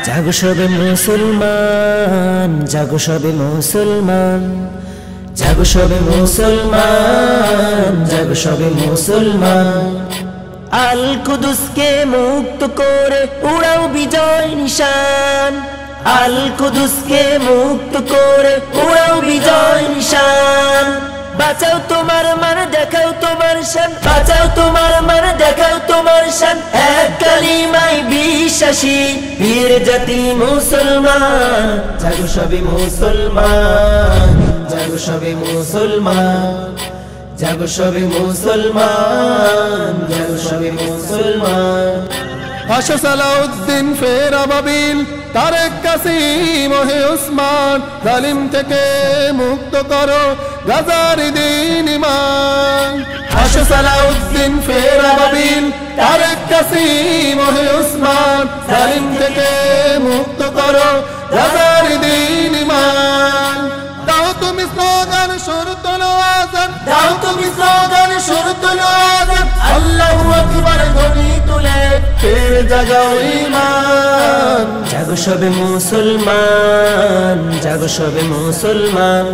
জাগো সবে মুসলমান, জাগো সবে মুসলমান, জাগো সবে মুসলমান, জাগো সবে মুসলমান। আল কুদুসকে মুক্ত করে উড়াও বিজয় নিশান, আল কুদুসকে মুক্ত করে উড়াও বিজয় নিশান। বাঁচাও তোমার মান, দেখাও তোমার শান, বাঁচাও তোমার মান, দেখাও তোমার শান। এক কালিমায় বিশ্বাসী বীর জাতি মুসলমান। জাগো সবে মুসলমান, জাগো সবে মুসলমান, জাগো সবে মুসলমান, জাগো সবে মুসলমান। পাশা সালাউদ্দিন ফের আবাবিল, তারেক কাসিম ওহে উসমান। জালিম থেকে মুক্ত করো গাজার দিন ইমান। পাশা সালাউদ্দিন ফের আবাবিল, তারেক কাসিম ওহে উসমান। জালিম থেকে মুক্ত করো গাজার দিন ইমান। দাও তুমি স্লোগান সুর তোলো আজান, দাও তুমি স্লোগান সুর তোলো আজান। আল্লাহু আকবার ধ্বনি তুলে ফের জাগাও ঈমান। জাগো সবে মুসলমান, জাগো সবে মুসলমান,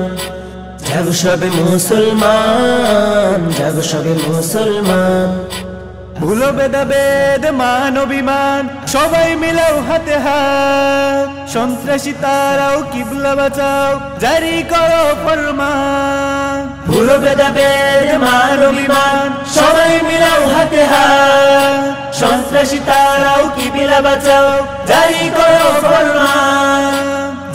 জাগো সবে মুসলমান, জাগো সবে মুসলমান। ভুলো ভেদাভেদ মান অভিমান, সবাই মিলাও হাতে হাত। সন্ত্রাসী তারাও কিবলা বাঁচাও, জারি করো ফরমান। ভুলো ভেদাভেদ মান অভিমান, সবাই মিলাও হাতে হাত। সন্ত্রাসী তারাও কিবলা বাঁচাও, জারি করো ফরমান।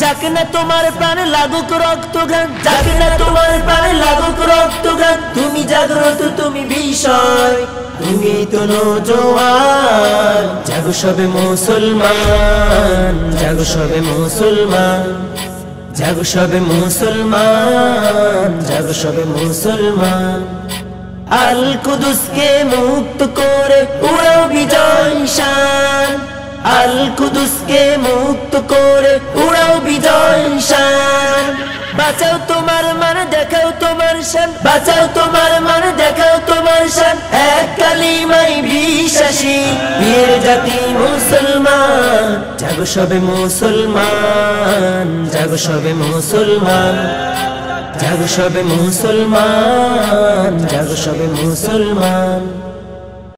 যাকে না তোমার প্রাণে লাগুক রক্তগান, যাকে না তোমার প্রাণে লাগুক রক্তগান। তুমি জাগ্রত, তুমি বিষয়, তুমি তো নওজোয়ান। জাগো সবে মুসলমান, জাগো সবে মুসলমান, জাগো সবে মুসলমান, জাগো সবে মুসলমান। আল কুদুসকে মুক্ত করে উড়াও বিজয় নিশান, আল কুদুসকে মুক্ত করে উড়াও বিজয় নিশান। বাঁচাও তোমার মান, দেখাও তোমার শান, বাঁচাও তোমার মান, দেখাও তোমার শান। এক কালিমায় বিশ্বাসী বীর জাতি মুসলমান। জাগো সবে মুসলমান, জাগো সবে মুসলমান, জাগো সবে মুসলমান, জাগো সবে মুসলমান।